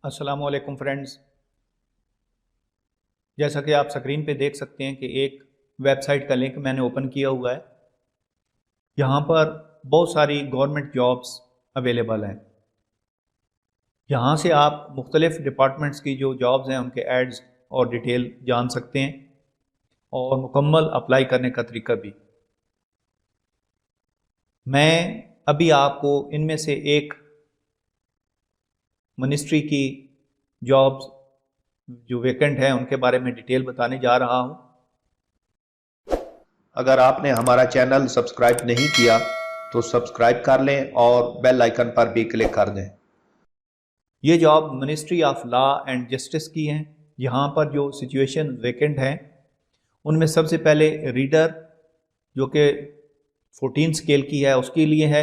السلام علیکم فرینڈز، جیسا کہ آپ سکرین پہ دیکھ سکتے ہیں کہ ایک ویب سائٹ کا لنک میں نے اوپن کیا ہوا ہے۔ یہاں پر بہت ساری گورنمنٹ جابز اویلیبل ہیں۔ یہاں سے آپ مختلف ڈپارٹمنٹس کی جو جابز ہیں ان کے ایڈز اور ڈیٹیل جان سکتے ہیں اور مکمل اپلائی کرنے کا طریقہ بھی۔ میں ابھی آپ کو ان میں سے ایک منسٹری کی جابز جو ویکنٹ ہیں ان کے بارے میں ڈیٹیل بتانے جا رہا ہوں۔ اگر آپ نے ہمارا چینل سبسکرائب نہیں کیا تو سبسکرائب کر لیں اور بیل آئیکن پر بھی کلک کر دیں۔ یہ job ministry of law and justice کی ہیں۔ یہاں پر جو سچویشن ویکنٹ ہیں ان میں سب سے پہلے ریڈر جو کہ 14 اسکیل کی ہے اس کے لیے ہے،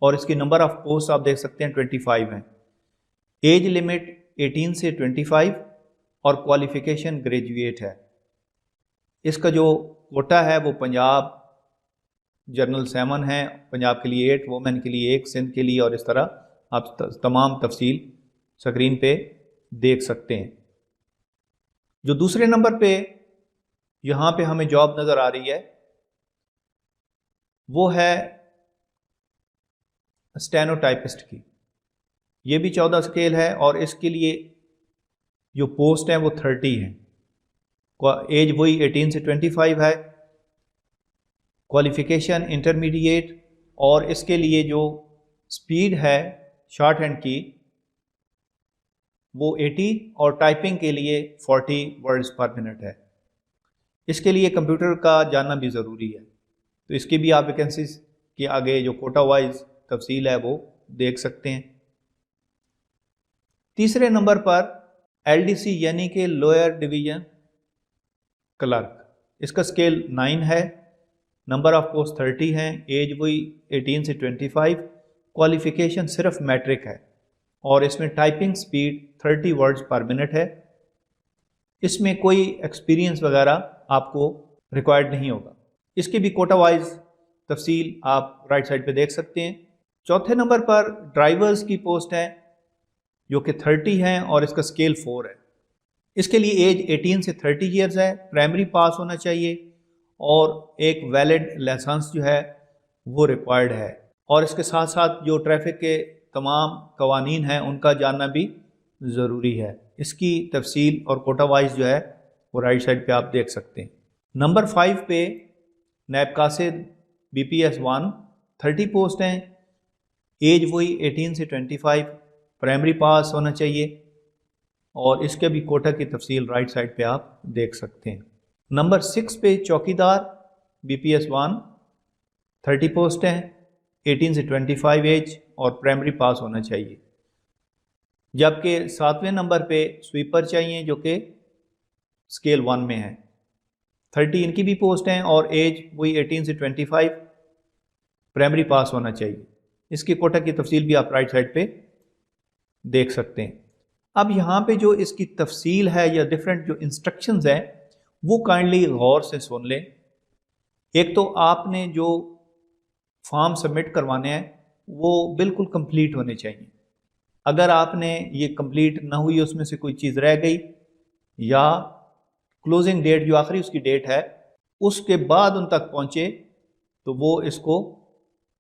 اور اس کی نمبر آف پوسٹ آپ دیکھ سکتے ہیں 25 ہیں۔ ایج لمٹ 18 سے 25 اور کوالیفیکیشن گریجویٹ ہے۔ اس کا جو کوٹا ہے وہ پنجاب جنرل 7 ہے، پنجاب کے لیے 8، وومن کے لیے 1، سندھ کے لیے، اور اس طرح آپ تمام تفصیل سکرین پہ دیکھ سکتے ہیں۔ جو دوسرے نمبر پہ یہاں پہ ہمیں جاب نظر آ رہی ہے وہ ہے اسٹینوٹائپسٹ کی۔ یہ بھی 14 اسکیل ہے اور اس کے لیے جو پوسٹ ہیں وہ 30 ہیں۔ ایج وہی 18 سے 25 ہے، کوالیفیکیشن انٹرمیڈیٹ، اور اس کے لیے جو سپیڈ ہے شارٹ ہینڈ کی وہ 80 اور ٹائپنگ کے لیے 40 ورڈز پر منٹ ہے۔ اس کے لیے کمپیوٹر کا جاننا بھی ضروری ہے، تو اس کی بھی آپ ویکنسیز کے آگے جو کوٹا وائز تفصیل ہے وہ دیکھ سکتے ہیں۔ تیسرے نمبر پر LDC یعنی کہ لوئر ڈویژن کلرک، اس کا اسکیل 9 ہے، نمبر آف پوسٹ 30 ہیں، ایج وہی 18 سے 25، کوالیفیکیشن صرف میٹرک ہے، اور اس میں typing speed 30 words per minute ہے۔ اس میں کوئی ایکسپیرینس وغیرہ آپ کو ریکوائرڈ نہیں ہوگا۔ اس کی بھی کوٹا وائز تفصیل آپ رائٹ سائڈ پہ دیکھ سکتے ہیں۔ چوتھے نمبر پر ڈرائیورز کی پوسٹ ہے جو کہ 30 ہیں اور اس کا اسکیل 4 ہے۔ اس کے لیے ایج 18 سے 30 ایئرز ہے، پرائمری پاس ہونا چاہیے، اور ایک ویلڈ لائسنس جو ہے وہ ریکوائرڈ ہے، اور اس کے ساتھ ساتھ جو ٹریفک کے تمام قوانین ہیں ان کا جاننا بھی ضروری ہے۔ اس کی تفصیل اور کوٹا وائز جو ہے وہ رائٹ سائڈ پہ آپ دیکھ سکتے ہیں۔ نمبر 5 پہ نیب قاصد BPS 1 30 پوسٹ ہیں، ایج وہی 18 سے 25، پرائمری پاس ہونا چاہیے، اور اس کے بھی کوٹا کی تفصیل رائٹ سائڈ پہ آپ دیکھ سکتے ہیں۔ نمبر 6 پہ چوکیدار BPS 1 30 پوسٹ ہیں، 18 سے 25 ایج اور پرائمری پاس ہونا چاہیے، جبکہ 7ویں نمبر پہ سویپر چاہیے جو کہ اسکیل 1 میں ہے، 30 ان کی بھی پوسٹ ہیں، اور ایج وہی 18 سے 25، پرائمری پاس ہونا چاہیے۔ اس کی کوٹا کی تفصیل بھی آپ رائٹ سائڈ پہ دیکھ سکتے ہیں۔ اب یہاں پہ جو اس کی تفصیل ہے یا ڈفرینٹ جو انسٹرکشنز ہیں وہ کائنڈلی غور سے سن لیں۔ ایک تو آپ نے جو فارم سبمٹ کروانے ہیں وہ بالکل کمپلیٹ ہونے چاہیے۔ اگر آپ نے یہ کمپلیٹ نہ ہوئی، اس میں سے کوئی چیز رہ گئی، یا کلوزنگ ڈیٹ جو آخری اس کی ڈیٹ ہے اس کے بعد ان تک پہنچے تو وہ اس کو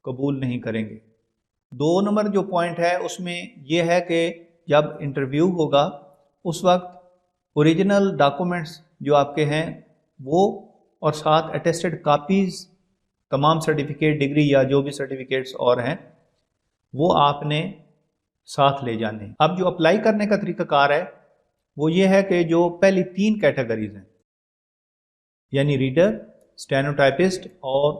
قبول نہیں کریں گے۔ 2 نمبر جو پوائنٹ ہے اس میں یہ ہے کہ جب انٹرویو ہوگا اس وقت اوریجنل ڈاکومنٹس جو آپ کے ہیں وہ، اور ساتھ اٹیسٹڈ کاپیز تمام سرٹیفکیٹ، ڈگری یا جو بھی سرٹیفکیٹس اور ہیں وہ آپ نے ساتھ لے جانے ہیں۔ اب جو اپلائی کرنے کا طریقہ کار ہے وہ یہ ہے کہ جو پہلی 3 کیٹیگریز ہیں یعنی ریڈر، اسٹینوٹائپسٹ اور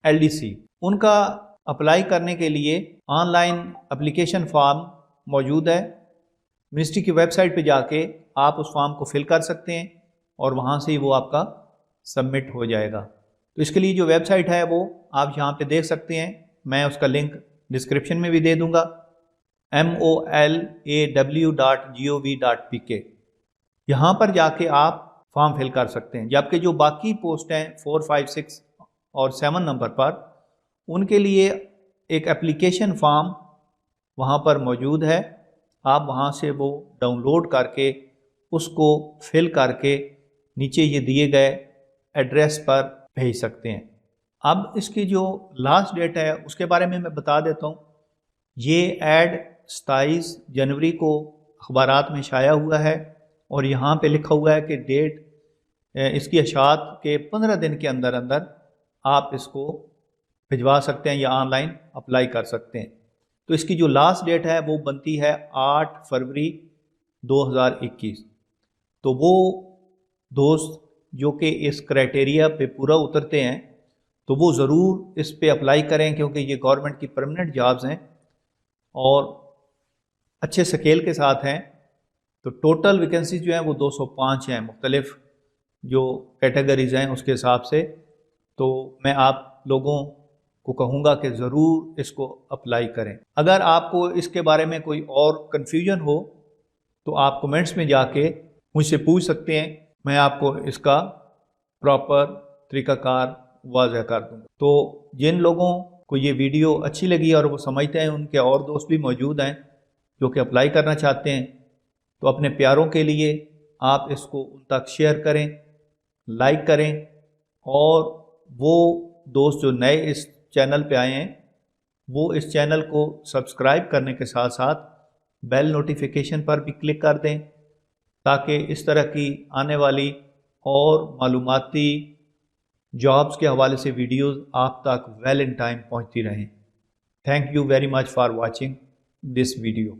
LDC، ان کا اپلائی کرنے کے لیے آن لائن اپلیکیشن فارم موجود ہے۔ منسٹری کی ویب سائٹ پہ جا کے آپ اس فارم کو فل کر سکتے ہیں اور وہاں سے ہی وہ آپ کا سبمٹ ہو جائے گا۔ تو اس کے لیے جو ویب سائٹ ہے وہ آپ یہاں پہ دیکھ سکتے ہیں، میں اس کا لنک ڈسکرپشن میں بھی دے دوں گا، molaw.gov.pk۔ یہاں پر جا کے آپ فارم فل کر سکتے ہیں، جبکہ جو باقی پوسٹ ہیں 4، 5، 6 اور 7 نمبر پر ان کے لیے ایک اپلیکیشن فارم وہاں پر موجود ہے، آپ وہاں سے وہ ڈاؤن لوڈ کر کے اس کو فل کر کے نیچے یہ دیے گئے ایڈریس پر بھیج سکتے ہیں۔ اب اس کی جو لاسٹ ڈیٹ ہے اس کے بارے میں بتا دیتا ہوں۔ یہ ایڈ 27 جنوری کو اخبارات میں شائع ہوا ہے اور یہاں پہ لکھا ہوا ہے کہ ڈیٹ اس کی اشاعت کے 15 دن کے اندر اندر آپ اس کو بھجوا سکتے ہیں یا آن لائن اپلائی کر سکتے ہیں۔ تو اس کی جو لاسٹ ڈیٹ ہے وہ بنتی ہے 8 فروری 2021۔ تو وہ دوست جو کہ اس کرائٹیریا پہ پورا اترتے ہیں تو وہ ضرور اس پہ اپلائی کریں، کیونکہ یہ گورنمنٹ کی پرمننٹ جابز ہیں اور اچھے سکیل کے ساتھ ہیں۔ تو ٹوٹل ویکنسیز جو ہیں وہ 205 ہیں، مختلف جو کیٹیگریز ہیں اس کے حساب سے۔ تو میں آپ لوگوں کو کہوں گا کہ ضرور اس کو اپلائی کریں۔ اگر آپ کو اس کے بارے میں کوئی اور کنفیوژن ہو تو آپ کمنٹس میں جا کے مجھ سے پوچھ سکتے ہیں، میں آپ کو اس کا پراپر طریقہ کار واضح کر دوں گا۔ تو جن لوگوں کو یہ ویڈیو اچھی لگی اور وہ سمجھتے ہیں ان کے اور دوست بھی موجود ہیں جو کہ اپلائی کرنا چاہتے ہیں، تو اپنے پیاروں کے لیے آپ اس کو ان تک شیئر کریں، لائک کریں، اور وہ دوست جو نئے اس چینل پہ آئے ہیں وہ اس چینل کو سبسکرائب کرنے کے ساتھ ساتھ بیل نوٹیفیکیشن پر بھی کلک کر دیں تاکہ اس طرح کی آنے والی اور معلوماتی جابز کے حوالے سے ویڈیوز آپ تک ویل ان ٹائم پہنچتی رہیں۔ Thank you very much for watching this video.